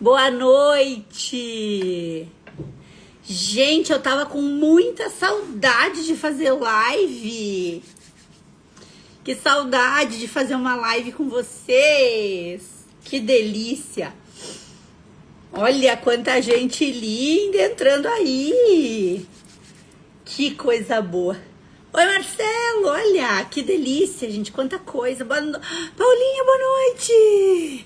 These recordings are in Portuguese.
Boa noite! Gente, eu tava com muita saudade de fazer live. Que saudade de fazer uma live com vocês. Que delícia. Olha quanta gente linda entrando aí. Que coisa boa. Oi, Marcelo, olha, que delícia, gente, quanta coisa. Paulinha, boa noite.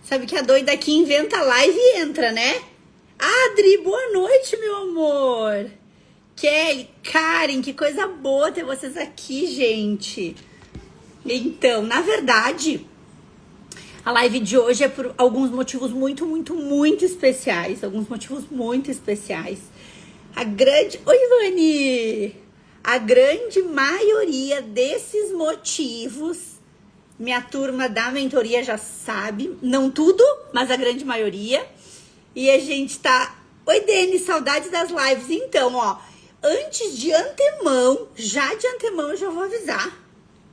Sabe que a doida aqui inventa live e entra, né? Adri, boa noite, meu amor. Kelly, Karen, que coisa boa ter vocês aqui, gente. Então, na verdade, a live de hoje é por alguns motivos muito especiais. Alguns motivos muito especiais. Oi, Ivani! A grande maioria desses motivos, minha turma da mentoria já sabe, não tudo, mas a grande maioria. E a gente tá... Oi, Deni, saudades das lives. Então, ó, antes de antemão, eu já vou avisar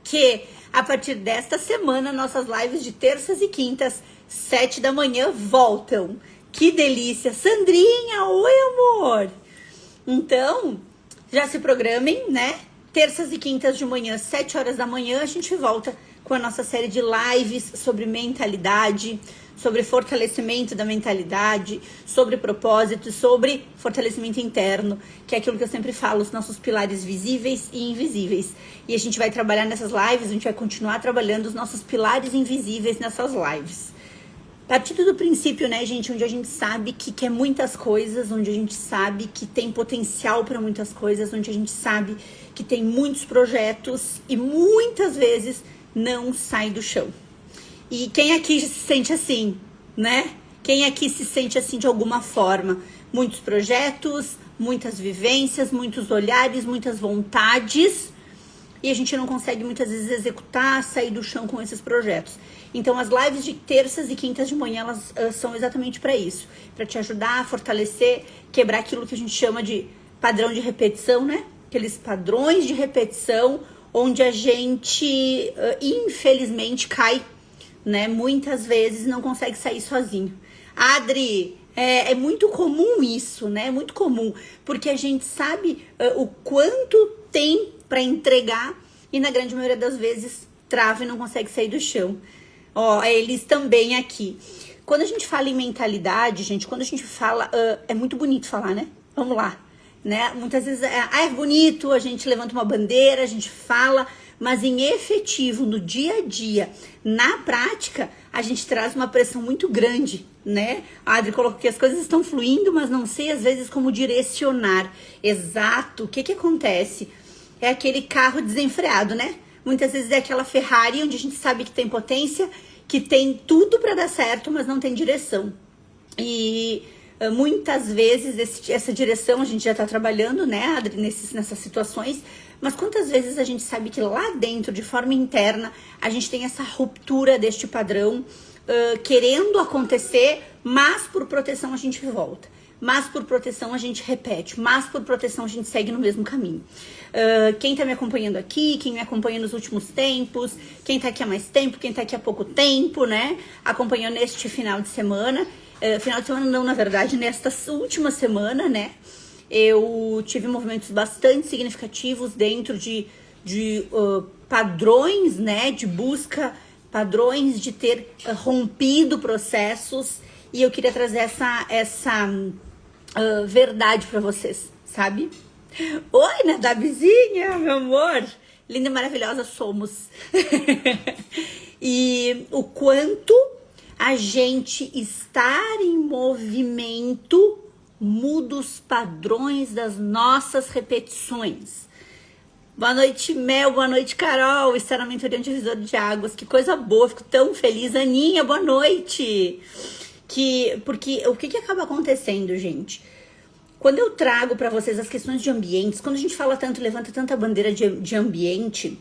que a partir desta semana, nossas lives de terças e quintas, 7 da manhã, voltam. Que delícia! Sandrinha, oi, amor! Então, já se programem, né? Terças e quintas de manhã, 7 horas da manhã, a gente volta com a nossa série de lives sobre mentalidade, sobre fortalecimento da mentalidade, sobre propósito, sobre fortalecimento interno, que é aquilo que eu sempre falo, os nossos pilares visíveis e invisíveis. E a gente vai trabalhar nessas lives, a gente vai continuar trabalhando os nossos pilares invisíveis nessas lives. Partindo do princípio, né, gente, onde a gente sabe que quer muitas coisas, onde a gente sabe que tem potencial para muitas coisas, onde a gente sabe que tem muitos projetos e muitas vezes não sai do chão. E quem aqui se sente assim, né? Quem aqui se sente assim de alguma forma? Muitos projetos, muitas vivências, muitos olhares, muitas vontades, e a gente não consegue muitas vezes executar, sair do chão com esses projetos. Então as lives de terças e quintas de manhã, elas são exatamente para isso, para te ajudar a fortalecer, quebrar aquilo que a gente chama de padrão de repetição, né? Aqueles padrões de repetição onde a gente infelizmente cai, né? Muitas vezes não consegue sair sozinho. Adri, é muito comum isso, né? É muito comum, porque a gente sabe o quanto tem para entregar e na grande maioria das vezes trava e não consegue sair do chão. Ó, eles também aqui. Quando a gente fala em mentalidade, gente, quando a gente fala, é muito bonito falar, né? Vamos lá, né? Muitas vezes é bonito, a gente levanta uma bandeira, a gente fala, mas em efetivo, no dia a dia, na prática, a gente traz uma pressão muito grande, né? A Adri colocou que as coisas estão fluindo, mas não sei às vezes como direcionar. Exato. O que acontece? É aquele carro desenfreado, né? Muitas vezes é aquela Ferrari onde a gente sabe que tem potência, que tem tudo para dar certo, mas não tem direção. E muitas vezes essa direção a gente já tá trabalhando, né, Adri, nessas situações, mas quantas vezes a gente sabe que lá dentro, de forma interna, a gente tem essa ruptura deste padrão querendo acontecer, mas por proteção a gente volta. Mas por proteção a gente repete, mas por proteção a gente segue no mesmo caminho. Quem tá me acompanhando aqui, quem me acompanha nos últimos tempos, quem tá aqui há mais tempo, quem tá aqui há pouco tempo, né? Acompanhando neste final de semana. Final de semana não, na verdade, nesta última semana, né? Eu tive movimentos bastante significativos dentro de padrões, né? De busca, padrões de ter rompido processos. E eu queria trazer essa verdade pra vocês, sabe? Oi, Nadabizinha, meu amor. Linda e maravilhosa somos. E o quanto a gente estar em movimento muda os padrões das nossas repetições. Boa noite, Mel. Boa noite, Carol. Está na mentoria Divisor de Águas. Que coisa boa. Fico tão feliz. Aninha, boa noite. Porque o que acaba acontecendo, gente? Quando eu trago para vocês as questões de ambientes, quando a gente fala tanto, levanta tanta bandeira de ambiente,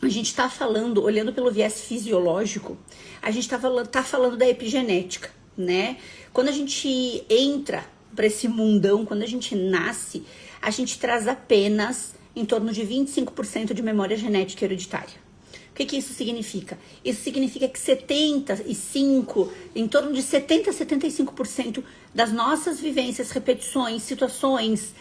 a gente tá falando, olhando pelo viés fisiológico, a gente tá falando da epigenética, né? Quando a gente entra para esse mundão, quando a gente nasce, a gente traz apenas em torno de 25% de memória genética hereditária. O que isso significa? Isso significa que 75, em torno de 70 a 75% das nossas vivências, repetições, situações,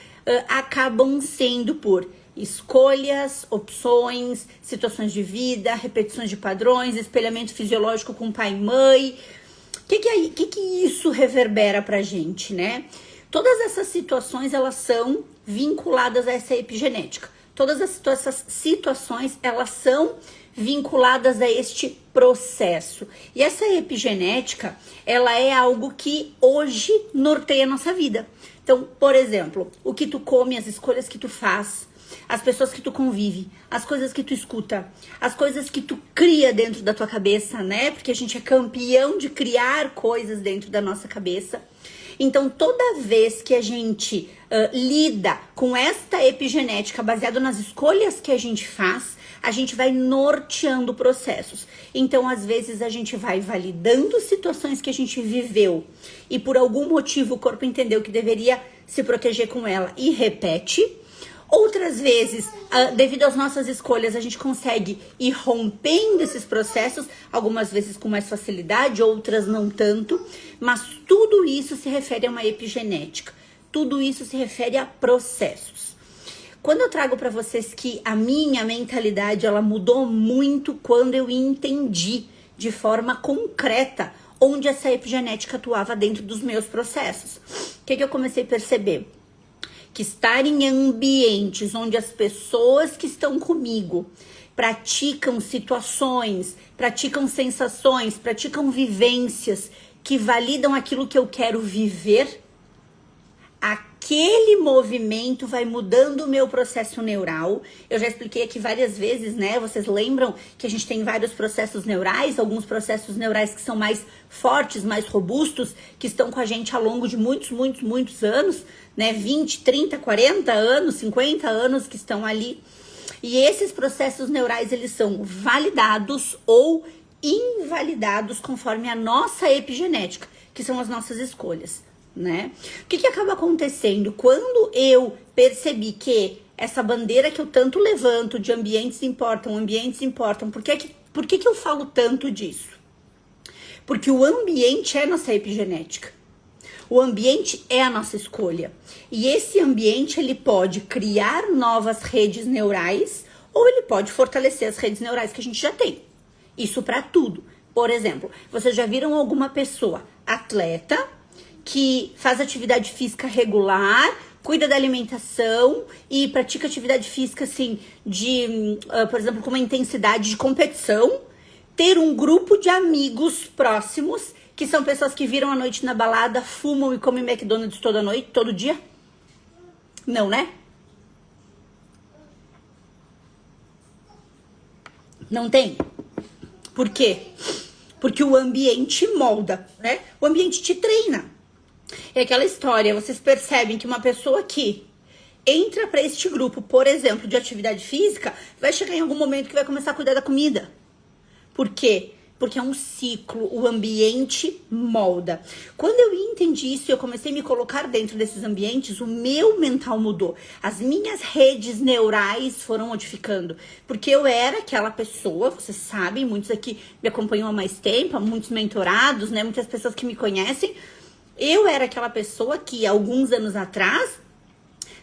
acabam sendo por escolhas, opções, situações de vida, repetições de padrões, espelhamento fisiológico com pai e mãe. O que isso reverbera pra gente, né? Todas essas situações, elas são vinculadas a essa epigenética. Todas essas situações, elas são vinculadas a este processo. E essa epigenética, ela é algo que hoje norteia a nossa vida. Então, por exemplo, o que tu come, as escolhas que tu faz, as pessoas que tu convive, as coisas que tu escuta, as coisas que tu cria dentro da tua cabeça, né? Porque a gente é campeão de criar coisas dentro da nossa cabeça. Então, toda vez que a gente lida com esta epigenética baseada nas escolhas que a gente faz, a gente vai norteando processos. Então, às vezes, a gente vai validando situações que a gente viveu e por algum motivo o corpo entendeu que deveria se proteger com ela e repete. Outras vezes, devido às nossas escolhas, a gente consegue ir rompendo esses processos, algumas vezes com mais facilidade, outras não tanto, mas tudo isso se refere a uma epigenética, tudo isso se refere a processos. Quando eu trago para vocês que a minha mentalidade, ela mudou muito quando eu entendi de forma concreta onde essa epigenética atuava dentro dos meus processos. O que eu comecei a perceber? Que estar em ambientes onde as pessoas que estão comigo praticam situações, praticam sensações, praticam vivências que validam aquilo que eu quero viver, aquele movimento vai mudando o meu processo neural. Eu já expliquei aqui várias vezes, né? Vocês lembram que a gente tem vários processos neurais, alguns processos neurais que são mais fortes, mais robustos, que estão com a gente ao longo de muitos anos, né? 20, 30, 40 anos, 50 anos que estão ali. E esses processos neurais, eles são validados ou invalidados conforme a nossa epigenética, que são as nossas escolhas, né? O que acaba acontecendo? Quando eu percebi que essa bandeira que eu tanto levanto de ambientes importam, por que eu falo tanto disso? Porque o ambiente é nossa epigenética. O ambiente é a nossa escolha. E esse ambiente, ele pode criar novas redes neurais ou ele pode fortalecer as redes neurais que a gente já tem. Isso para tudo. Por exemplo, vocês já viram alguma pessoa atleta que faz atividade física regular, cuida da alimentação e pratica atividade física, assim, por exemplo, com uma intensidade de competição, ter um grupo de amigos próximos, que são pessoas que viram a noite na balada, fumam e comem McDonald's toda noite, todo dia? Não, né? Não tem. Por quê? Porque o ambiente molda, né? O ambiente te treina. É aquela história, vocês percebem que uma pessoa que entra para este grupo, por exemplo, de atividade física, vai chegar em algum momento que vai começar a cuidar da comida. Por quê? Porque é um ciclo, o ambiente molda. Quando eu entendi isso, eu comecei a me colocar dentro desses ambientes, o meu mental mudou. As minhas redes neurais foram modificando. Porque eu era aquela pessoa, vocês sabem, muitos aqui me acompanham há mais tempo, há muitos mentorados, né? Muitas pessoas que me conhecem. Eu era aquela pessoa que, alguns anos atrás,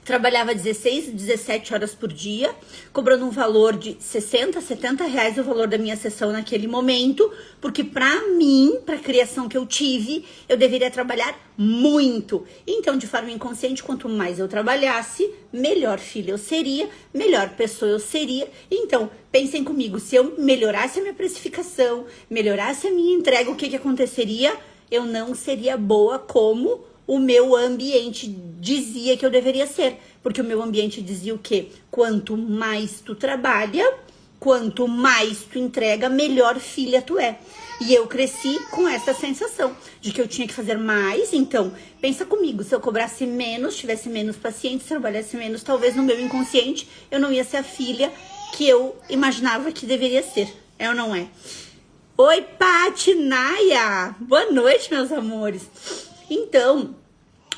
trabalhava 16, 17 horas por dia, cobrando um valor de 60, 70 reais o valor da minha sessão naquele momento, porque pra mim, pra criação que eu tive, eu deveria trabalhar muito. Então, de forma inconsciente, quanto mais eu trabalhasse, melhor filha eu seria, melhor pessoa eu seria. Então, pensem comigo, se eu melhorasse a minha precificação, melhorasse a minha entrega, o que aconteceria? Eu não seria boa como o meu ambiente dizia que eu deveria ser. Porque o meu ambiente dizia o quê? Quanto mais tu trabalha, quanto mais tu entrega, melhor filha tu é. E eu cresci com essa sensação de que eu tinha que fazer mais. Então, pensa comigo, se eu cobrasse menos, tivesse menos pacientes, trabalhasse menos, talvez no meu inconsciente eu não ia ser a filha que eu imaginava que deveria ser. É ou não é? Oi, Paty, Naya! Boa noite, meus amores! Então,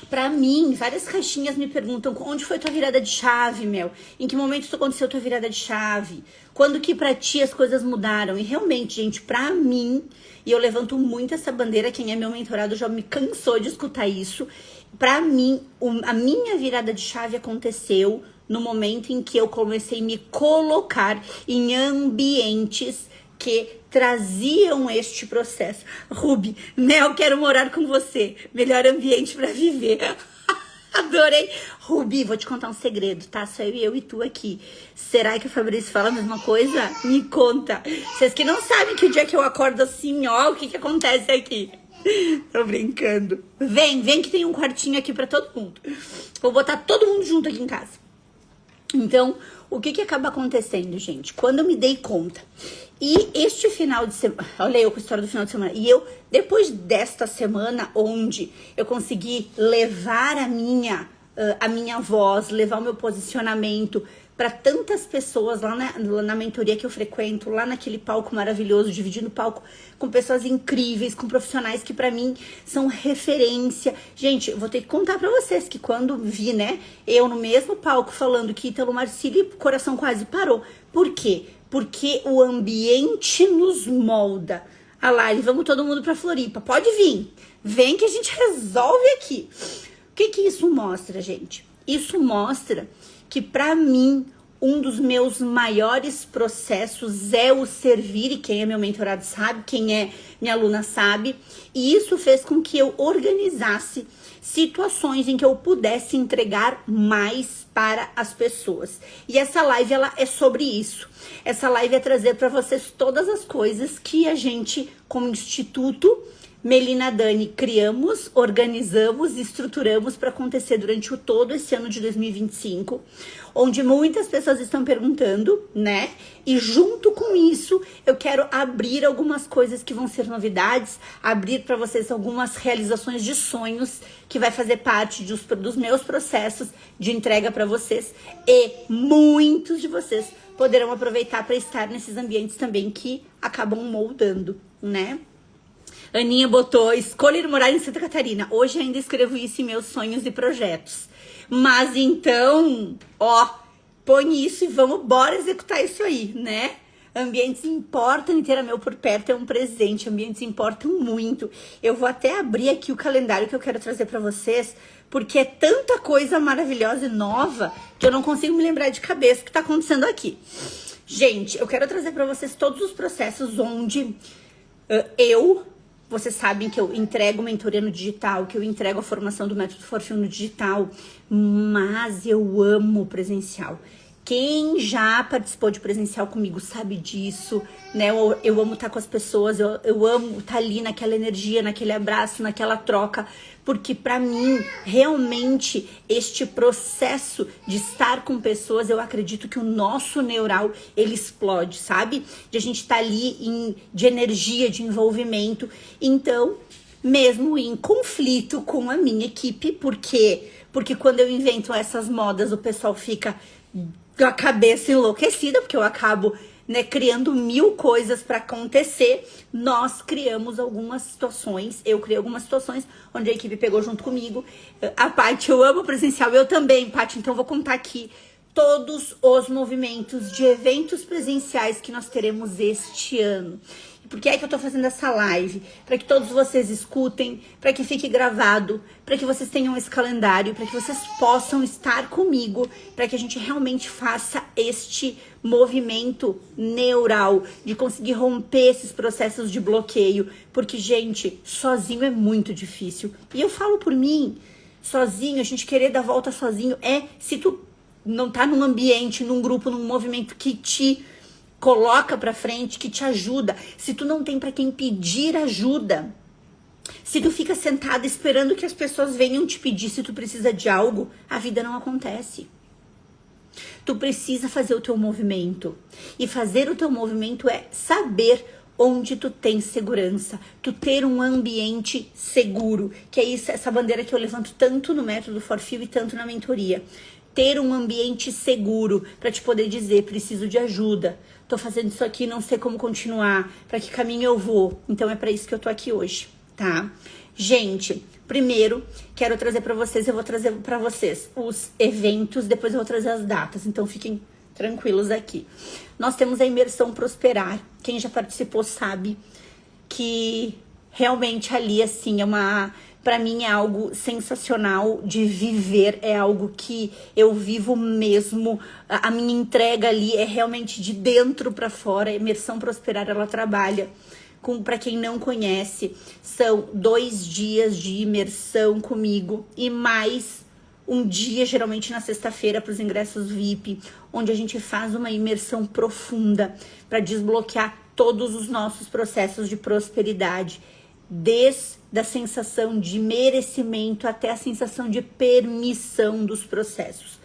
Pra mim, várias caixinhas me perguntam onde foi tua virada de chave, Mel? Em que momento aconteceu tua virada de chave? Quando que pra ti as coisas mudaram? E realmente, gente, pra mim, e eu levanto muito essa bandeira, quem é meu mentorado já me cansou de escutar isso. Pra mim, a minha virada de chave aconteceu no momento em que eu comecei a me colocar em ambientes que traziam este processo. Ruby, Mel, quero morar com você. Melhor ambiente pra viver. Adorei. Ruby, vou te contar um segredo, tá? Só eu e tu aqui. Será que o Fabrício fala a mesma coisa? Me conta. Vocês que não sabem que o dia que eu acordo assim, ó, o que acontece aqui. Tô brincando. Vem que tem um quartinho aqui pra todo mundo. Vou botar todo mundo junto aqui em casa. Então, o que acaba acontecendo, gente? Quando eu me dei conta, e este final de semana, olha eu com a história do final de semana, e eu, depois desta semana, onde eu consegui levar a minha voz, levar o meu posicionamento para tantas pessoas lá na mentoria que eu frequento, lá naquele palco maravilhoso, dividindo palco com pessoas incríveis, com profissionais que para mim são referência. Gente, eu vou ter que contar para vocês que quando vi, né, eu no mesmo palco falando que Ítalo Marcílio, o coração quase parou. Por quê? Porque o ambiente nos molda. A live, vamos todo mundo pra Floripa. Pode vir. Vem que a gente resolve aqui. O que isso mostra, gente? Isso mostra que pra mim, um dos meus maiores processos é o servir, e quem é meu mentorado sabe, quem é minha aluna sabe, e isso fez com que eu organizasse situações em que eu pudesse entregar mais para as pessoas. E essa live, ela é sobre isso. Essa live é trazer para vocês todas as coisas que a gente, como Instituto Melina Dani, criamos, organizamos e estruturamos para acontecer durante todo esse ano de 2025, onde muitas pessoas estão perguntando, né? E junto com isso, eu quero abrir algumas coisas que vão ser novidades, abrir para vocês algumas realizações de sonhos que vai fazer parte dos meus processos de entrega para vocês, e muitos de vocês poderão aproveitar para estar nesses ambientes também que acabam moldando, né? Aninha botou, escolher morar em Santa Catarina. Hoje ainda escrevo isso em meus sonhos e projetos. Mas então, ó, põe isso e vamos, bora executar isso aí, né? Ambientes importam, inteira meu por perto é um presente. Ambientes importam muito. Eu vou até abrir aqui o calendário que eu quero trazer pra vocês, porque é tanta coisa maravilhosa e nova que eu não consigo me lembrar de cabeça o que tá acontecendo aqui. Gente, eu quero trazer pra vocês todos os processos onde vocês sabem que eu entrego mentoria no digital, que eu entrego a formação do método Forfil no digital, mas eu amo presencial. Quem já participou de presencial comigo sabe disso, né? Eu amo estar com as pessoas, eu amo estar ali naquela energia, naquele abraço, naquela troca, porque pra mim, realmente, este processo de estar com pessoas, eu acredito que o nosso neural, ele explode, sabe? De a gente estar ali de energia, de envolvimento. Então, mesmo em conflito com a minha equipe, porque quando eu invento essas modas, o pessoal fica com a cabeça enlouquecida, porque eu acabo, né, criando 1000 coisas para acontecer. Nós criamos algumas situações, eu criei algumas situações onde a equipe pegou junto comigo. A Paty, eu amo presencial, eu também, Paty, então vou contar aqui todos os movimentos de eventos presenciais que nós teremos este ano. Por que é que eu tô fazendo essa live? Para que todos vocês escutem, para que fique gravado, para que vocês tenham esse calendário, para que vocês possam estar comigo, para que a gente realmente faça este movimento neural de conseguir romper esses processos de bloqueio, porque, gente, sozinho é muito difícil. E eu falo por mim, sozinho, a gente querer dar volta sozinho se tu não tá num ambiente, num grupo, num movimento que te coloca pra frente, que te ajuda. Se tu não tem pra quem pedir ajuda, se tu fica sentada esperando que as pessoas venham te pedir se tu precisa de algo, a vida não acontece. Tu precisa fazer o teu movimento. E fazer o teu movimento é saber onde tu tem segurança, tu ter um ambiente seguro, que é isso, essa bandeira que eu levanto tanto no método Forfil e tanto na mentoria. Ter um ambiente seguro para te poder dizer, preciso de ajuda, tô fazendo isso aqui, não sei como continuar, para que caminho eu vou. Então é para isso que eu tô aqui hoje. tá? Gente, primeiro, quero trazer para vocês, eu vou trazer para vocês os eventos, depois eu vou trazer as datas, então fiquem tranquilos aqui. Nós temos a imersão Prosperar. Quem já participou sabe que realmente ali, assim, para mim é algo sensacional de viver, é algo que eu vivo mesmo. A minha entrega ali é realmente de dentro para fora. A imersão Prosperar, ela trabalha para quem não conhece, são 2 dias de imersão comigo e mais um dia, geralmente na sexta-feira, para os ingressos VIP, onde a gente faz uma imersão profunda para desbloquear todos os nossos processos de prosperidade, desde a sensação de merecimento até a sensação de permissão dos processos,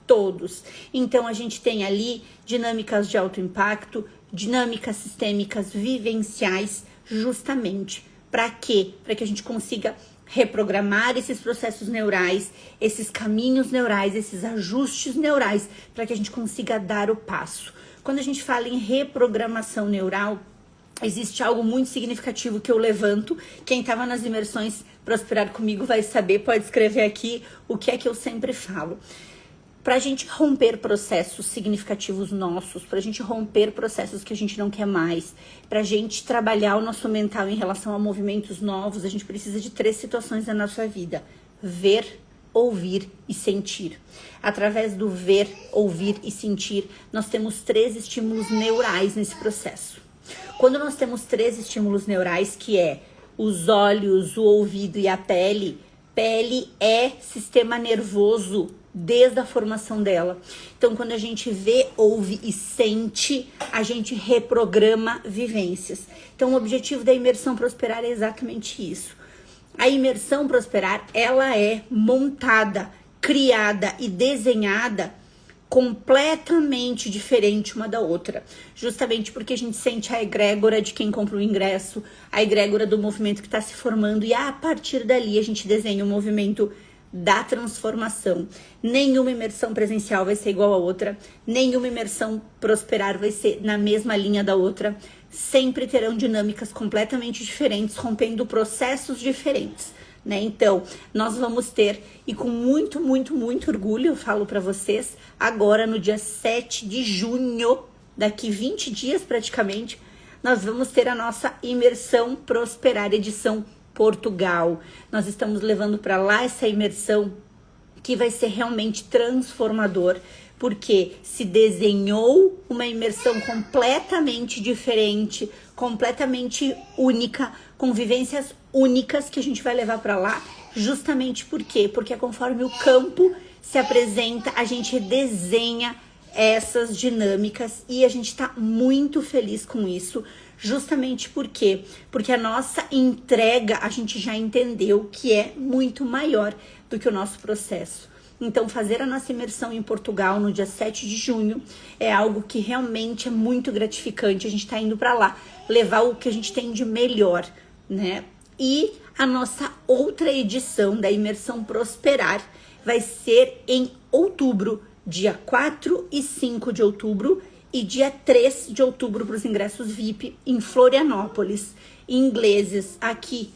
todos. Então a gente tem ali dinâmicas de alto impacto, dinâmicas sistêmicas vivenciais, justamente para quê? Para que a gente consiga reprogramar esses processos neurais, esses caminhos neurais, esses ajustes neurais, para que a gente consiga dar o passo. Quando a gente fala em reprogramação neural, existe algo muito significativo que eu levanto. Quem estava nas imersões Prosperar comigo vai saber, pode escrever aqui o que é que eu sempre falo. Para a gente romper processos significativos nossos, para a gente romper processos que a gente não quer mais, para a gente trabalhar o nosso mental em relação a movimentos novos, a gente precisa de 3 situações na nossa vida: ver, ouvir e sentir. Através do ver, ouvir e sentir, nós temos 3 estímulos neurais nesse processo. Quando nós temos 3 estímulos neurais, que é os olhos, o ouvido e a pele, pele é sistema nervoso desde a formação dela. Então, quando a gente vê, ouve e sente, a gente reprograma vivências. Então, o objetivo da imersão Prosperar é exatamente isso. A imersão Prosperar, ela é montada, criada e desenhada completamente diferente uma da outra, justamente porque a gente sente a egrégora de quem compra o ingresso, a egrégora do movimento que está se formando, e a partir dali a gente desenha o movimento da transformação. Nenhuma imersão presencial vai ser igual a outra, nenhuma imersão Prosperar vai ser na mesma linha da outra, sempre terão dinâmicas completamente diferentes, rompendo processos diferentes, né? Então, nós vamos ter, e com muito, muito, muito orgulho, eu falo para vocês, agora no dia 7 de junho, daqui 20 dias praticamente, nós vamos ter a nossa imersão Prosperar, edição Portugal. Nós estamos levando para lá essa imersão que vai ser realmente transformador, porque se desenhou uma imersão completamente diferente, completamente única, com vivências únicas que a gente vai levar para lá, justamente por quê? Porque conforme o campo se apresenta, a gente desenha essas dinâmicas e a gente está muito feliz com isso, justamente por quê? Porque a nossa entrega, a gente já entendeu que é muito maior do que o nosso processo. Então, fazer a nossa imersão em Portugal no dia 7 de junho é algo que realmente é muito gratificante. A gente está indo para lá levar o que a gente tem de melhor, né? E a nossa outra edição da imersão Prosperar vai ser em outubro, dia 4 e 5 de outubro e dia 3 de outubro para os ingressos VIP em Florianópolis, ingleses, aqui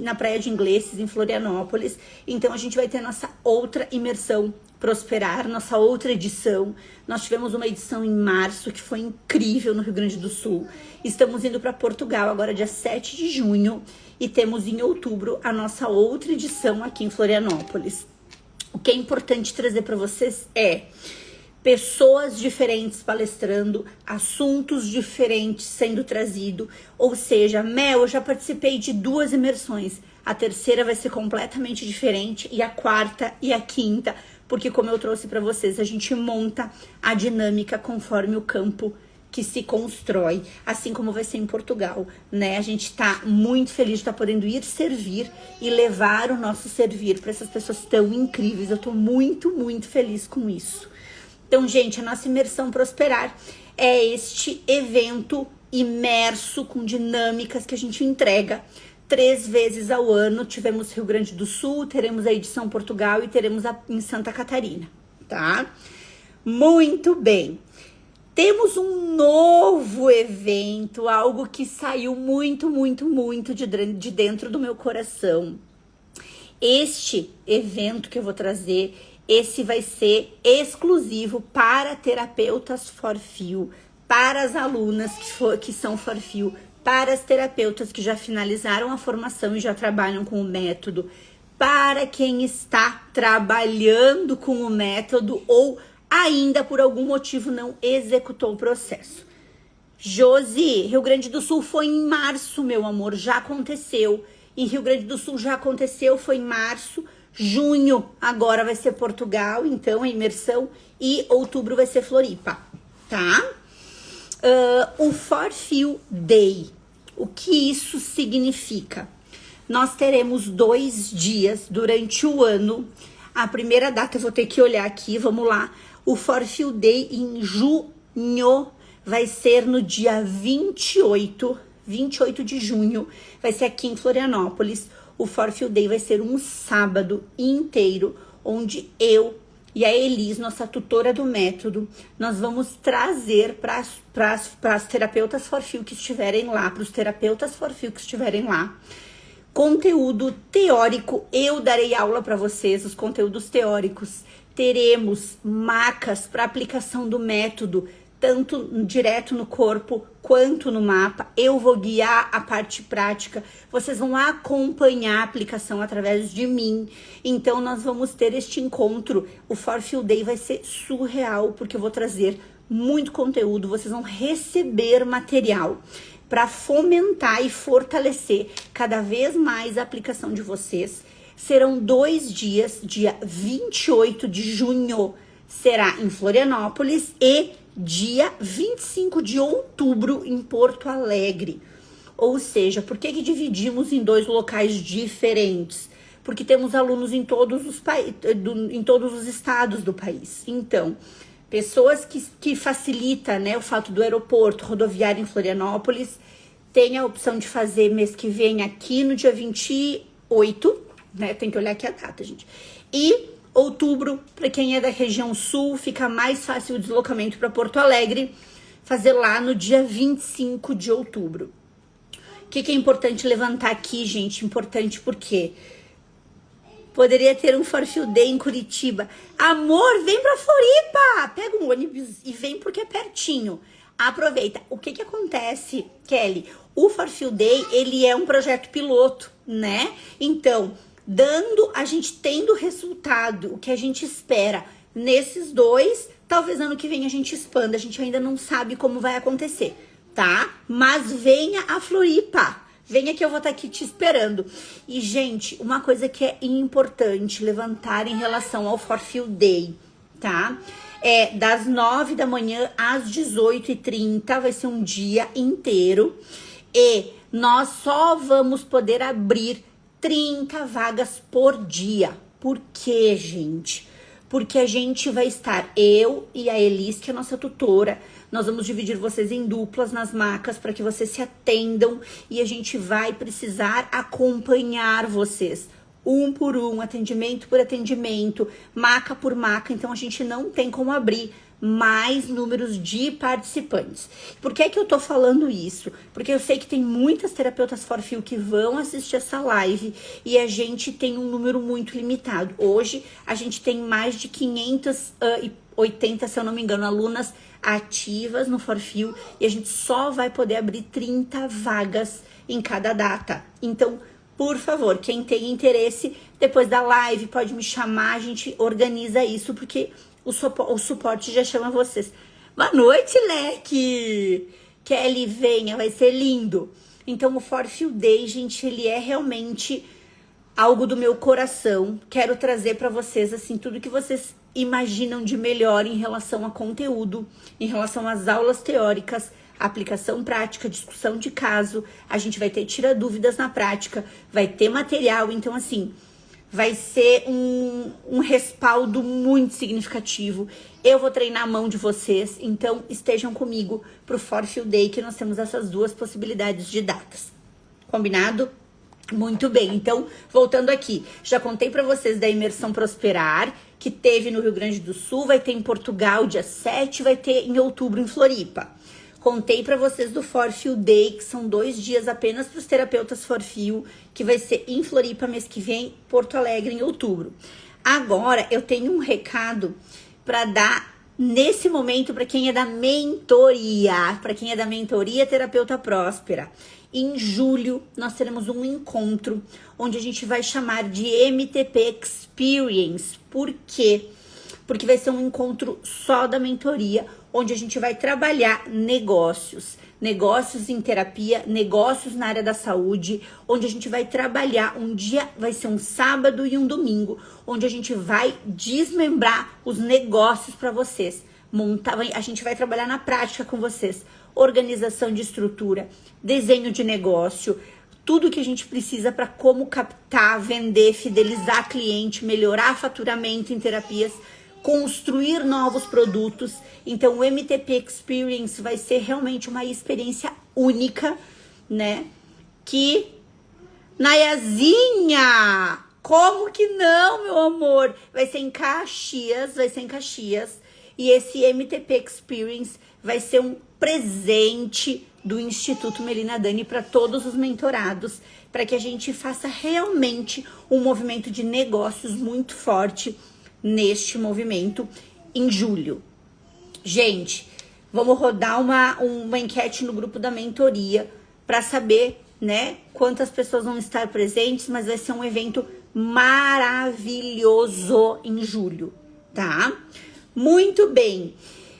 na Praia de Ingleses, em Florianópolis. Então a gente vai ter nossa outra imersão Prosperar, nossa outra edição. Nós tivemos uma edição em março que foi incrível no Rio Grande do Sul. Estamos indo para Portugal agora dia 7 de junho e temos em outubro a nossa outra edição aqui em Florianópolis. O que é importante trazer para vocês é pessoas diferentes palestrando, assuntos diferentes sendo trazido, ou seja, eu já participei de 2 imersões, a terceira vai ser completamente diferente, e a quarta e a quinta, porque como eu trouxe para vocês, a gente monta a dinâmica conforme o campo que se constrói, assim como vai ser em Portugal, né? A gente tá muito feliz de estar podendo ir servir e levar o nosso servir para essas pessoas tão incríveis. Eu tô muito, muito feliz com isso. Então, gente, a nossa imersão Prosperar é este evento imerso com dinâmicas que a gente entrega 3 vezes ao ano. Tivemos Rio Grande do Sul, teremos a edição Portugal e teremos em Santa Catarina, tá? Muito bem. Temos um novo evento, algo que saiu muito de dentro do meu coração. Este evento que eu vou trazer, esse vai ser exclusivo para terapeutas Forfil, para as alunas que são Forfil, para as terapeutas que já finalizaram a formação e já trabalham com o método, para quem está trabalhando com o método ou ainda por algum motivo não executou o processo. Josi, Rio Grande do Sul foi em março, meu amor, já aconteceu. Em Rio Grande do Sul já aconteceu, foi em março. Junho agora vai ser Portugal, então a imersão. E outubro vai ser Floripa, tá? O Forfil Day, o que isso significa? Nós teremos 2 dias durante o ano. A primeira data eu vou ter que olhar aqui, vamos lá. O Forfil Day em junho vai ser no dia 28 de junho, vai ser aqui em Florianópolis. O Forfil Day vai ser um sábado inteiro, onde eu e a Elis, nossa tutora do método, nós vamos trazer para as terapeutas Forfil que estiverem lá, para os terapeutas Forfil que estiverem lá, conteúdo teórico. Eu darei aula para vocês, os conteúdos teóricos. Teremos macas para aplicação do método, tanto direto no corpo quanto no mapa. Eu vou guiar a parte prática, vocês vão acompanhar a aplicação através de mim. Então nós vamos ter este encontro. O Forfil Day vai ser surreal, porque eu vou trazer muito conteúdo, vocês vão receber material para fomentar e fortalecer cada vez mais a aplicação de vocês. Serão 2 dias, dia 28 de junho será em Florianópolis e dia 25 de outubro em Porto Alegre. Ou seja, por que dividimos em 2 locais diferentes? Porque temos alunos em todos os estados do país. Então, pessoas que facilita, né, o fato do aeroporto rodoviário em Florianópolis, tem a opção de fazer mês que vem aqui no dia 28, né? Tem que olhar aqui a data, gente. E outubro, para quem é da região sul, fica mais fácil o deslocamento para Porto Alegre, fazer lá no dia 25 de outubro. O que é importante levantar aqui, gente? Importante porque poderia ter um Forfil Day em Curitiba. Amor, vem pra Floripa! Pega um ônibus e vem porque é pertinho. Aproveita. O que acontece, Kelly? O Forfil Day, ele é um projeto piloto, né? Então, a gente tendo resultado, o que a gente espera nesses 2, talvez ano que vem a gente expanda, a gente ainda não sabe como vai acontecer, tá? Mas venha a Floripa, venha que eu vou estar aqui te esperando. E, gente, uma coisa que é importante levantar em relação ao Forfil Day, tá? É das 9 da manhã às 18h30, vai ser um dia inteiro. E nós só vamos poder abrir 30 vagas por dia. Por quê, gente? Porque a gente vai estar, eu e a Elis, que é a nossa tutora, nós vamos dividir vocês em duplas nas macas para que vocês se atendam e a gente vai precisar acompanhar vocês. Um por um, atendimento por atendimento, maca por maca, então a gente não tem como abrir mais números de participantes. Por que eu tô falando isso? Porque eu sei que tem muitas terapeutas Forfil que vão assistir essa live e a gente tem um número muito limitado. Hoje a gente tem mais de 580, se eu não me engano, alunas ativas no Forfil e a gente só vai poder abrir 30 vagas em cada data. Então, por favor, quem tem interesse, depois da live pode me chamar, a gente organiza isso, porque o suporte já chama vocês. Boa noite, Leque! Kelly, venha, vai ser lindo. Então, o Forfil Day, gente, ele é realmente algo do meu coração. Quero trazer para vocês, assim, tudo que vocês imaginam de melhor em relação a conteúdo, em relação às aulas teóricas, aplicação prática, discussão de caso. A gente vai ter tira dúvidas na prática, vai ter material. Então, assim, vai ser um respaldo muito significativo. Eu vou treinar a mão de vocês, então estejam comigo pro Forfil Day, que nós temos essas 2 possibilidades de datas. Combinado? Muito bem, então, voltando aqui, já contei para vocês da imersão Prosperar, que teve no Rio Grande do Sul, vai ter em Portugal dia 7, vai ter em outubro em Floripa. Contei para vocês do Forfeel Day, que são 2 dias apenas para os terapeutas Forfeel, que vai ser em Floripa mês que vem, Porto Alegre em outubro. Agora, eu tenho um recado para dar nesse momento para quem é da mentoria, Terapeuta Próspera. Em julho, nós teremos um encontro onde a gente vai chamar de MTP Experience. Por quê? Porque vai ser um encontro só da mentoria, onde a gente vai trabalhar negócios em terapia, negócios na área da saúde, onde a gente vai trabalhar um dia, vai ser um sábado e um domingo, onde a gente vai desmembrar os negócios para vocês. A gente vai trabalhar na prática com vocês. Organização de estrutura, desenho de negócio, tudo que a gente precisa para como captar, vender, fidelizar cliente, melhorar faturamento em terapias, construir novos produtos. Então o MTP Experience vai ser realmente uma experiência única, né? Que Nayazinha, como que não, meu amor? Vai ser em Caxias, e esse MTP Experience vai ser um presente do Instituto Melina Dani para todos os mentorados, para que a gente faça realmente um movimento de negócios muito forte neste movimento em julho. Gente, vamos rodar uma enquete no grupo da mentoria para saber, né, quantas pessoas vão estar presentes, mas vai ser um evento maravilhoso em julho, tá? Muito bem.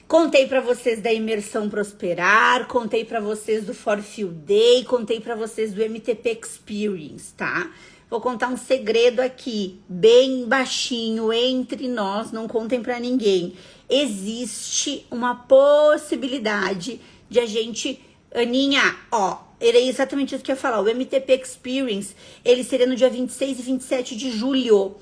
Contei para vocês da imersão Prosperar, contei para vocês do Forfeel Day, contei para vocês do MTP Experience, tá? Vou contar um segredo aqui, bem baixinho, entre nós, não contem para ninguém. Existe uma possibilidade de a gente... Aninha, ó, era exatamente isso que eu ia falar. O MTP Experience, ele seria no dia 26 e 27 de julho.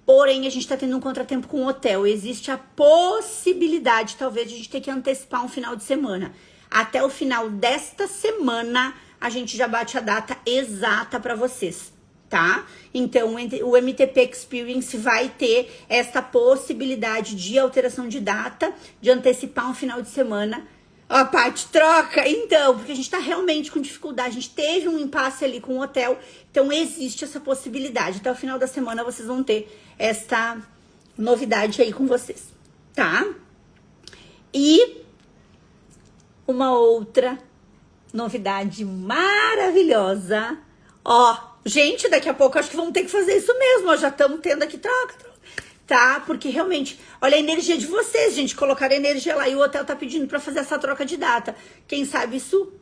Porém, a gente tá tendo um contratempo com o hotel. Existe a possibilidade, talvez, de a gente ter que antecipar um final de semana. Até o final desta semana, a gente já bate a data exata para vocês, tá? Então, o MTP Experience vai ter esta possibilidade de alteração de data, de antecipar um final de semana. Ó, Paty, troca! Então, porque a gente tá realmente com dificuldade, a gente teve um impasse ali com o hotel, então existe essa possibilidade. Até o final da semana vocês vão ter esta novidade aí com vocês, tá? E uma outra novidade maravilhosa. Ó, gente, daqui a pouco acho que vamos ter que fazer isso mesmo, ó, já estamos tendo aqui troca, tá? Porque realmente, olha a energia de vocês, gente, colocaram energia lá e o hotel tá pedindo pra fazer essa troca de data. Quem sabe isso?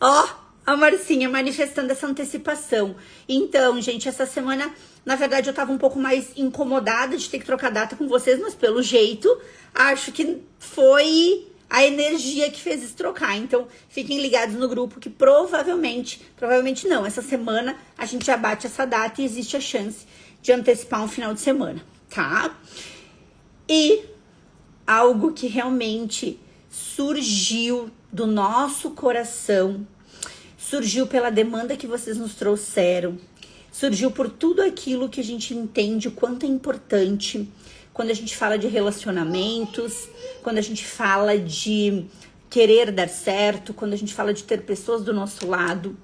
Ó, a Marcinha manifestando essa antecipação. Então, gente, essa semana, na verdade, eu tava um pouco mais incomodada de ter que trocar data com vocês, mas pelo jeito, acho que foi a energia que fez isso trocar. Então, fiquem ligados no grupo que provavelmente não, essa semana a gente já bate essa data e existe a chance de antecipar um final de semana, tá? E algo que realmente surgiu do nosso coração, surgiu pela demanda que vocês nos trouxeram, surgiu por tudo aquilo que a gente entende o quanto é importante quando a gente fala de relacionamentos, quando a gente fala de querer dar certo, quando a gente fala de ter pessoas do nosso lado,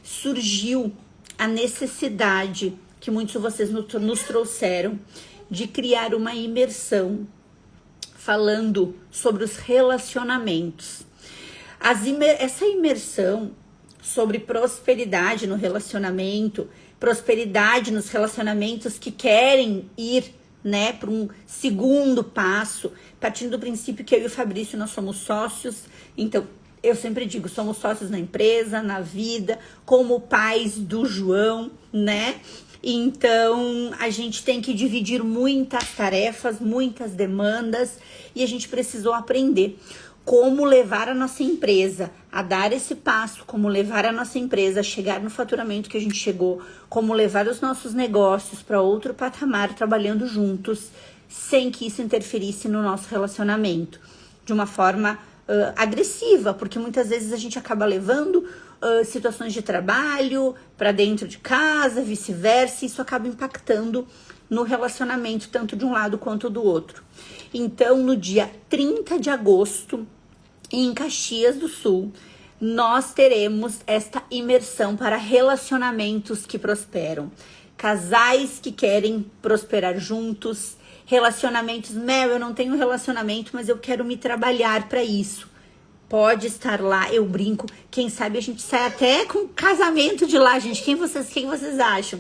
surgiu a necessidade que muitos de vocês nos trouxeram de criar uma imersão falando sobre os relacionamentos. Essa imersão sobre prosperidade no relacionamento, prosperidade nos relacionamentos que querem ir, né, para um segundo passo, partindo do princípio que eu e o Fabrício, nós somos sócios, então eu sempre digo, somos sócios na empresa, na vida, como pais do João, né? Então, a gente tem que dividir muitas tarefas, muitas demandas, e a gente precisou aprender como levar a nossa empresa a dar esse passo, como levar a nossa empresa a chegar no faturamento que a gente chegou, como levar os nossos negócios para outro patamar, trabalhando juntos, sem que isso interferisse no nosso relacionamento, de uma forma agressiva, porque muitas vezes a gente acaba levando situações de trabalho para dentro de casa, vice-versa. Isso acaba impactando no relacionamento, tanto de um lado quanto do outro. Então, no dia 30 de agosto, em Caxias do Sul, nós teremos esta imersão para relacionamentos que prosperam. Casais que querem prosperar juntos, relacionamentos. Mel, eu não tenho relacionamento, mas eu quero me trabalhar para isso. Pode estar lá, eu brinco. Quem sabe a gente sai até com casamento de lá, gente. Quem vocês acham?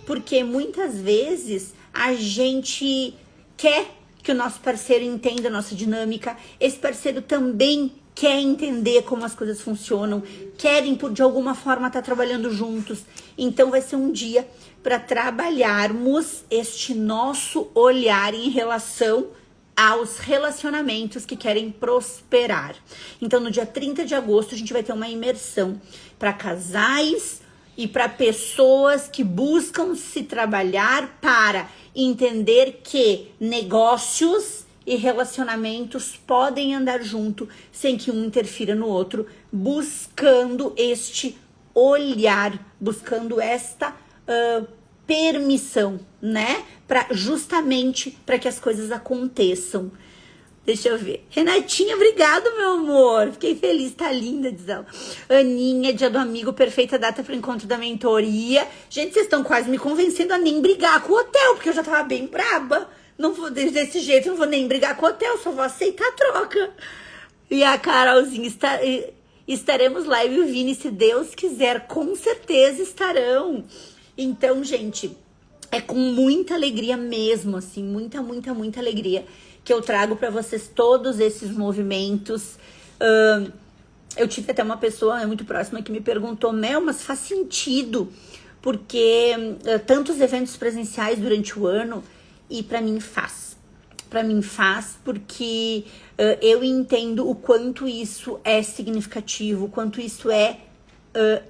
Porque muitas vezes a gente quer que o nosso parceiro entenda a nossa dinâmica. Esse parceiro também quer entender como as coisas funcionam, querem de alguma forma estar trabalhando juntos. Então vai ser um dia para trabalharmos este nosso olhar em relação aos relacionamentos que querem prosperar. Então no dia 30 de agosto a gente vai ter uma imersão para casais e para pessoas que buscam se trabalhar para entender que negócios e relacionamentos podem andar junto sem que um interfira no outro, buscando este olhar, buscando esta permissão, né? Justamente para que as coisas aconteçam. Deixa eu ver. Renatinha, obrigado, meu amor. Fiquei feliz, tá linda, diz ela. Aninha, dia do amigo, perfeita data para o encontro da mentoria. Gente, vocês estão quase me convencendo a nem brigar com o hotel, porque eu já tava bem braba. Não vou desse jeito, não vou nem brigar com o hotel, só vou aceitar a troca. E a Carolzinha, estaremos lá, eu e o Vini, se Deus quiser, com certeza estarão. Então, gente, é com muita alegria mesmo, assim, muita, muita, muita alegria que eu trago para vocês todos esses movimentos. Eu tive até uma pessoa muito próxima que me perguntou, Mel, mas faz sentido, porque tantos eventos presenciais durante o ano, e para mim faz. Para mim faz porque eu entendo o quanto isso é significativo, o quanto isso é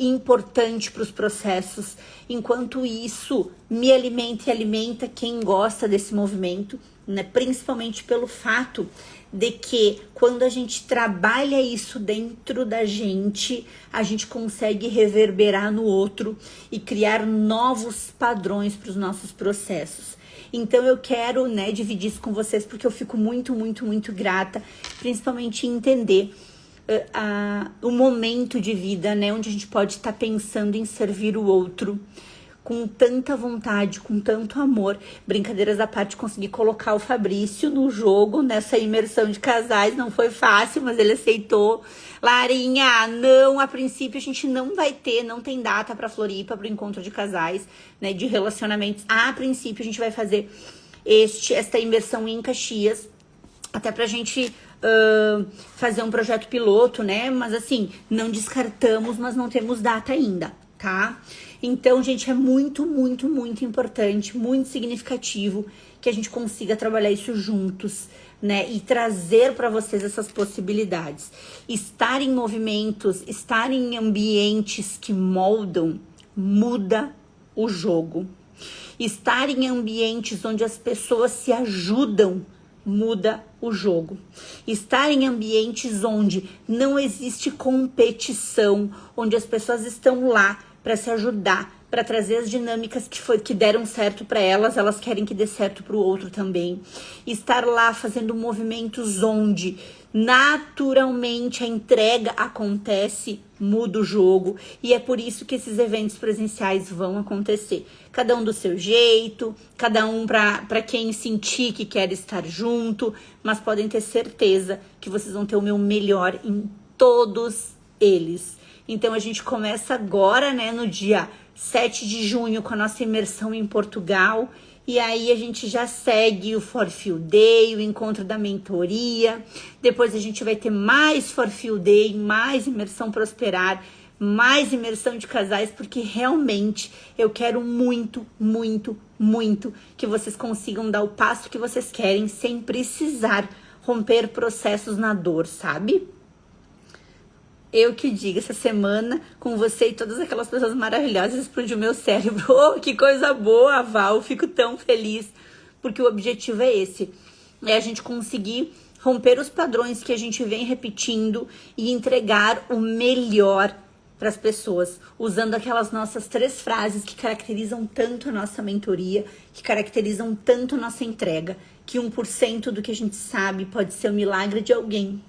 importante para os processos, enquanto isso me alimenta e alimenta quem gosta desse movimento, né? Principalmente pelo fato de que quando a gente trabalha isso dentro da gente, a gente consegue reverberar no outro e criar novos padrões para os nossos processos. Então eu quero, né, dividir isso com vocês porque eu fico muito, muito, muito grata, principalmente em entender o momento de vida, né, onde a gente pode estar pensando em servir o outro com tanta vontade, com tanto amor. Brincadeiras à parte, consegui colocar o Fabrício no jogo, nessa imersão de casais, não foi fácil, mas ele aceitou. Larinha, não, a princípio a gente não tem data para Floripa, para o encontro de casais, né, de relacionamentos. A princípio a gente vai fazer esta imersão em Caxias, até pra gente fazer um projeto piloto, né, mas assim, não descartamos, mas não temos data ainda, tá? Então, gente, é muito, muito, muito importante, muito significativo que a gente consiga trabalhar isso juntos, né? E trazer para vocês essas possibilidades. Estar em movimentos, estar em ambientes que moldam, muda o jogo. Estar em ambientes onde as pessoas se ajudam, muda o jogo. Estar em ambientes onde não existe competição, onde as pessoas estão lá para se ajudar, para trazer as dinâmicas que deram certo para elas querem que dê certo para o outro também. Estar lá fazendo movimentos onde naturalmente a entrega acontece, muda o jogo, e é por isso que esses eventos presenciais vão acontecer. Cada um do seu jeito, cada um para quem sentir que quer estar junto, mas podem ter certeza que vocês vão ter o meu melhor em todos eles. Então a gente começa agora, né, no dia 7 de junho com a nossa imersão em Portugal. E aí a gente já segue o For Field Day, o encontro da mentoria. Depois a gente vai ter mais For Field Day, mais imersão Prosperar, mais imersão de casais, porque realmente eu quero muito, muito, muito que vocês consigam dar o passo que vocês querem sem precisar romper processos na dor, sabe? Eu que digo, essa semana, com você e todas aquelas pessoas maravilhosas, explodiu meu cérebro. Oh, que coisa boa, Val, fico tão feliz, porque o objetivo é esse, é a gente conseguir romper os padrões que a gente vem repetindo e entregar o melhor para as pessoas, usando aquelas nossas 3 frases que caracterizam tanto a nossa mentoria, que caracterizam tanto a nossa entrega, que 1% do que a gente sabe pode ser o milagre de alguém.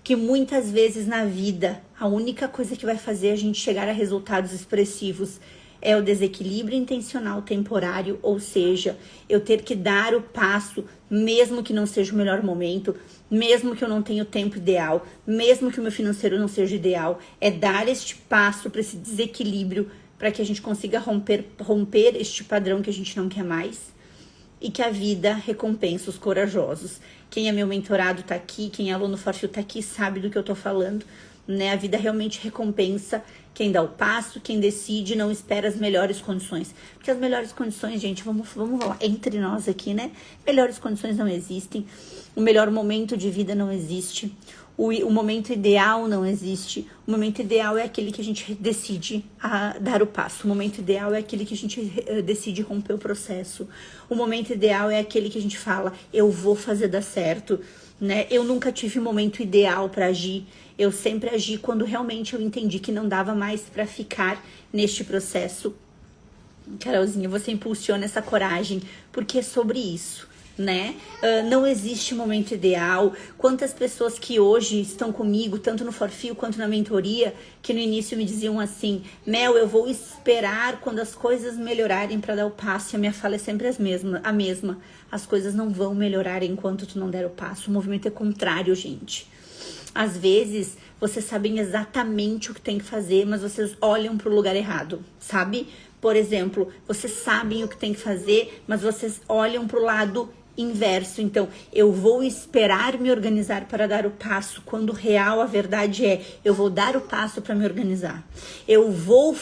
Que muitas vezes na vida, a única coisa que vai fazer a gente chegar a resultados expressivos é o desequilíbrio intencional temporário, ou seja, eu ter que dar o passo, mesmo que não seja o melhor momento, mesmo que eu não tenha o tempo ideal, mesmo que o meu financeiro não seja ideal, é dar este passo para esse desequilíbrio, para que a gente consiga romper este padrão que a gente não quer mais e que a vida recompensa os corajosos. Quem é meu mentorado tá aqui, quem é aluno Forfil tá aqui, sabe do que eu tô falando, né? A vida realmente recompensa quem dá o passo, quem decide, não espera as melhores condições. Porque as melhores condições, gente, vamos falar entre nós aqui, né? Melhores condições não existem. O melhor momento de vida não existe. O momento ideal não existe. O momento ideal é aquele que a gente decide dar o passo. O momento ideal é aquele que a gente decide romper o processo. O momento ideal é aquele que a gente fala, eu vou fazer dar certo, né? Eu nunca tive um momento ideal para agir. Eu sempre agi quando realmente eu entendi que não dava mais para ficar neste processo. Carolzinha, você impulsiona essa coragem, porque é sobre isso, né? Não existe momento ideal. Quantas pessoas que hoje estão comigo, tanto no Forfil quanto na mentoria, que no início me diziam assim, Mel, eu vou esperar quando as coisas melhorarem para dar o passo. E a minha fala é sempre a mesma. As coisas não vão melhorar enquanto tu não der o passo. O movimento é contrário, gente. Às vezes, vocês sabem exatamente o que tem que fazer, mas vocês olham para o lugar errado, sabe? Por exemplo, vocês sabem o que tem que fazer, mas vocês olham para o lado inverso. Então, eu vou esperar me organizar para dar o passo, quando real a verdade é, eu vou dar o passo para me organizar. Eu vou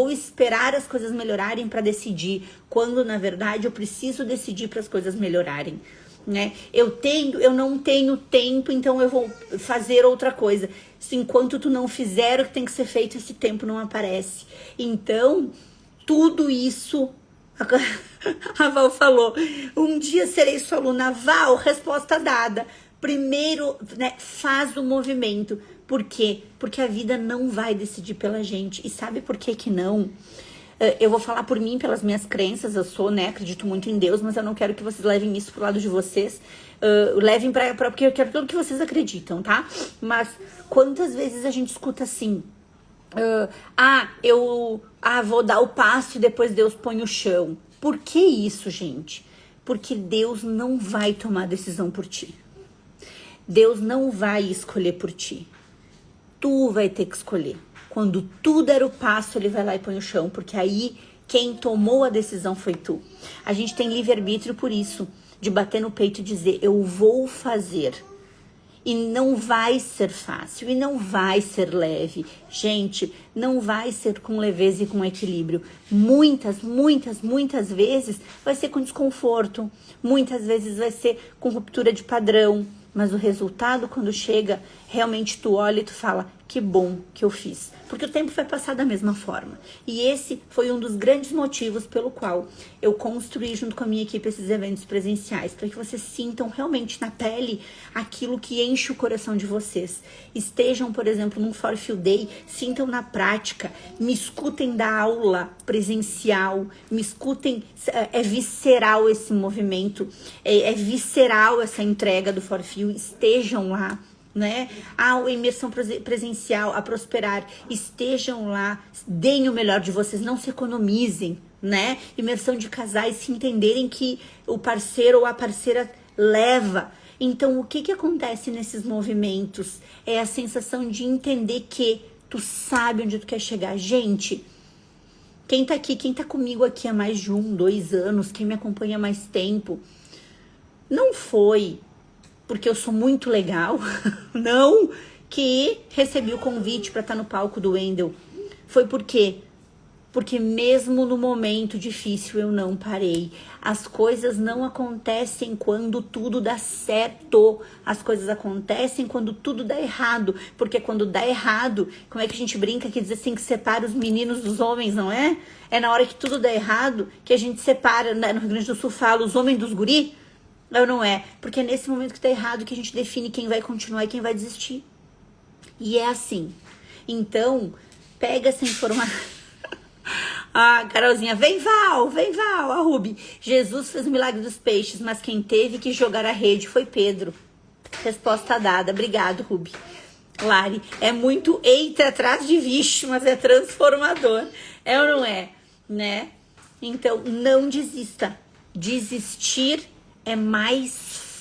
esperar as coisas melhorarem para decidir, quando na verdade eu preciso decidir para as coisas melhorarem. Né? Eu não tenho tempo, então eu vou fazer outra coisa. Enquanto tu não fizer o que tem que ser feito, esse tempo não aparece. Então, tudo isso... A Val falou, um dia serei sua aluna. Val, resposta dada. Primeiro, né, faz o movimento. Por quê? Porque a vida não vai decidir pela gente. E sabe por que que não? Eu vou falar por mim, pelas minhas crenças, eu sou, né, acredito muito em Deus, mas eu não quero que vocês levem isso pro lado de vocês, levem pra porque eu quero tudo que vocês acreditam, tá? Mas quantas vezes a gente escuta assim, vou dar o passo e depois Deus põe o chão. Por que isso, gente? Porque Deus não vai tomar decisão por ti. Deus não vai escolher por ti. Tu vai ter que escolher. Quando tu der o passo, ele vai lá e põe o chão, porque aí quem tomou a decisão foi tu. A gente tem livre-arbítrio por isso, de bater no peito e dizer, eu vou fazer. E não vai ser fácil, e não vai ser leve. Gente, não vai ser com leveza e com equilíbrio. Muitas vezes vai ser com desconforto, muitas vezes vai ser com ruptura de padrão. Mas o resultado, quando chega, realmente tu olha e tu fala, que bom que eu fiz. Porque o tempo vai passar da mesma forma. E esse foi um dos grandes motivos pelo qual eu construí junto com a minha equipe esses eventos presenciais. Para que vocês sintam realmente na pele aquilo que enche o coração de vocês. Estejam, por exemplo, num Forfil Day, sintam na prática, me escutem da aula presencial, me escutem, é visceral esse movimento, é visceral essa entrega do Forfil, estejam lá. Né? A imersão presencial, a prosperar, estejam lá, deem o melhor de vocês, não se economizem, né? Imersão de casais, se entenderem que o parceiro ou a parceira leva. Então, o que acontece nesses movimentos? É a sensação de entender que tu sabe onde tu quer chegar. Gente, quem tá aqui, quem tá comigo aqui há mais de 1, 2 anos, quem me acompanha há mais tempo, não foi porque eu sou muito legal, não, que recebi o convite para estar no palco do Wendel. Foi porque mesmo no momento difícil eu não parei. As coisas não acontecem quando tudo dá certo. As coisas acontecem quando tudo dá errado. Porque quando dá errado, como é que a gente brinca que diz assim que separa os meninos dos homens, não é? É na hora que tudo dá errado que a gente separa, né? No Rio Grande do Sul fala os homens dos guri. Ou não é? Porque é nesse momento que tá errado que a gente define quem vai continuar e quem vai desistir. E é assim. Então, pega essa informação. Ah, Carolzinha, vem Val, a Rubi. Jesus fez o milagre dos peixes, mas quem teve que jogar a rede foi Pedro. Resposta dada, obrigado, Rubi. Lari, é muito eita atrás de bicho, mas é transformador. É ou não é? Né? Então, não desista. Desistir é mais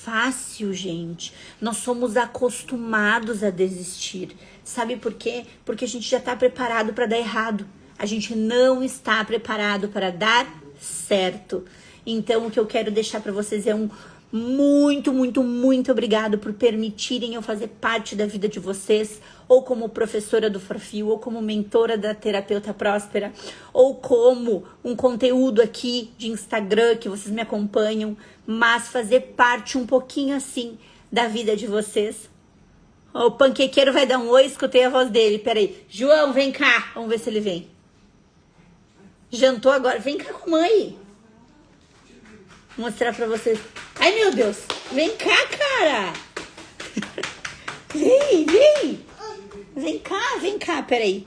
fácil, gente. Nós somos acostumados a desistir. Sabe por quê? Porque a gente já está preparado para dar errado. A gente não está preparado para dar certo. Então, o que eu quero deixar para vocês é um muito, muito, muito obrigado por permitirem eu fazer parte da vida de vocês, ou como professora do Forfil, ou como mentora da Terapeuta Próspera, ou como um conteúdo aqui de Instagram que vocês me acompanham, mas fazer parte um pouquinho assim da vida de vocês. O panquequeiro vai dar um oi, escutei a voz dele, peraí. João, vem cá, vamos ver se ele vem. Jantou agora, vem cá com a mãe. Vou mostrar pra vocês. Ai, meu Deus. Vem cá, cara. Vem. Vem cá, peraí.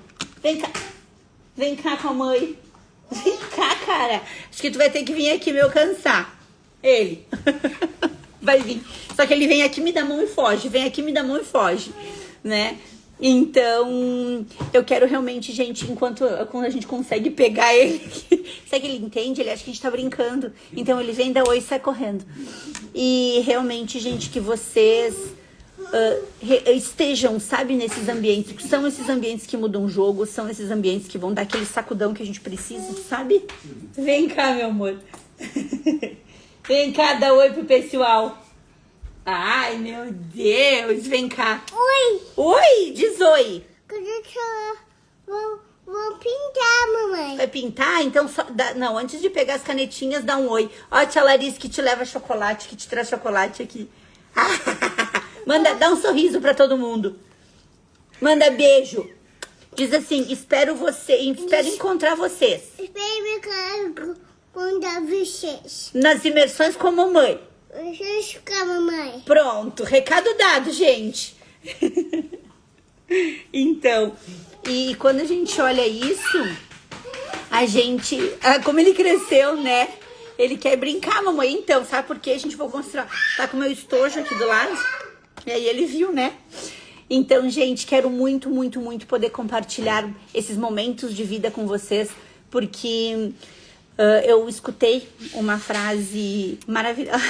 Vem cá com a mãe. Vem cá, cara. Acho que tu vai ter que vir aqui me alcançar. Ele. Vai vir. Só que ele vem aqui, me dá a mão e foge. Vem aqui, me dá a mão e foge. Né? Então, eu quero realmente, gente, quando a gente consegue pegar ele, sabe que ele entende? Ele acha que a gente tá brincando. Então, ele vem, dá oi e sai correndo. E realmente, gente, que vocês estejam, sabe, nesses ambientes. São esses ambientes que mudam o jogo, são esses ambientes que vão dar aquele sacudão que a gente precisa, sabe? Vem cá, meu amor. Vem cá, dá oi pro pessoal. Ai, meu Deus, vem cá. Oi. Oi, diz oi. Vou pintar, mamãe. Vai pintar? Então, não, antes de pegar as canetinhas, dá um oi. Ó, a tia Larissa que te leva chocolate, que te traz chocolate aqui. Dá um sorriso pra todo mundo. Manda beijo. Diz assim, espero encontrar vocês. Espero encontrar vocês. Nas imersões com a mamãe. Vocês com a mamãe. Pronto, recado dado, gente. Então, e quando a gente olha isso, a gente... como ele cresceu, né? Ele quer brincar, mamãe. Então, sabe por quê? A gente vai mostrar. Tá com o meu estojo aqui do lado. E aí ele viu, né? Então, gente, quero muito, muito, muito poder compartilhar esses momentos de vida com vocês. Porque eu escutei uma frase maravilhosa.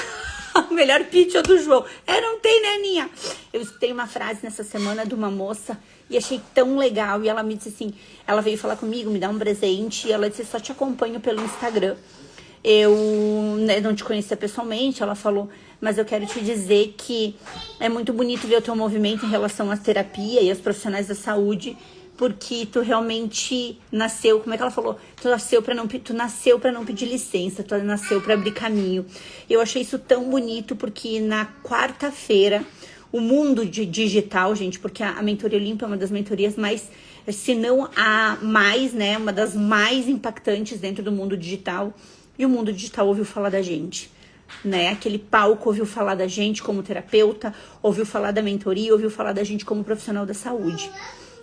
O melhor pitch é do João. Não tem, né, Aninha? Eu escutei uma frase nessa semana de uma moça e achei tão legal. E ela me disse assim, ela veio falar comigo, me dar um presente. E ela disse, só te acompanho pelo Instagram. Eu não te conhecia pessoalmente, ela falou, mas eu quero te dizer que é muito bonito ver o teu movimento em relação à terapia e aos profissionais da saúde, porque tu realmente nasceu, como é que ela falou? Tu nasceu pra não pedir licença, tu nasceu pra abrir caminho. Eu achei isso tão bonito, porque na quarta-feira, o mundo digital, gente, porque a Mentoria Olímpia é uma das mentorias mais, se não a mais, né, uma das mais impactantes dentro do mundo digital, e o mundo digital ouviu falar da gente, né? Aquele palco ouviu falar da gente como terapeuta, ouviu falar da mentoria, ouviu falar da gente como profissional da saúde.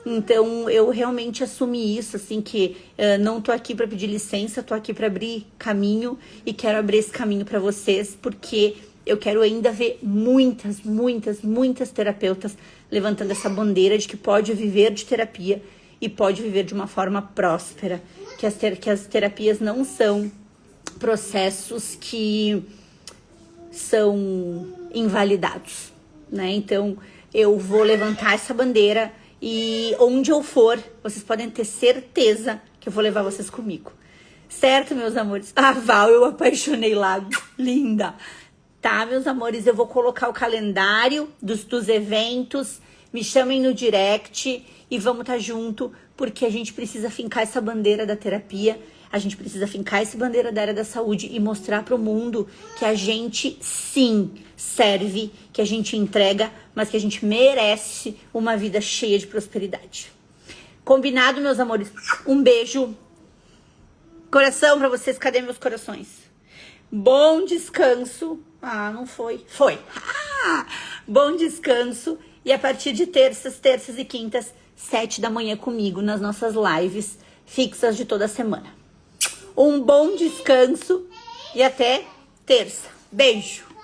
Então, eu realmente assumi isso, assim, que não tô aqui para pedir licença, tô aqui para abrir caminho e quero abrir esse caminho para vocês, porque eu quero ainda ver muitas, muitas, muitas terapeutas levantando essa bandeira de que pode viver de terapia e pode viver de uma forma próspera, que as terapias não são processos que são invalidados, né? Então, eu vou levantar essa bandeira e onde eu for, vocês podem ter certeza que eu vou levar vocês comigo. Certo, meus amores? Val, eu apaixonei lá. Linda. Tá, meus amores, eu vou colocar o calendário dos eventos. Me chamem no direct e vamos estar junto, porque a gente precisa fincar essa bandeira da terapia. A gente precisa fincar essa bandeira da área da saúde e mostrar para o mundo que a gente, sim, serve, que a gente entrega, mas que a gente merece uma vida cheia de prosperidade. Combinado, meus amores? Um beijo. Coração para vocês. Cadê meus corações? Bom descanso. Não foi. Foi. Bom descanso. E a partir de terças e quintas, 7 da manhã comigo nas nossas lives fixas de toda semana. Um bom descanso e até terça. Beijo!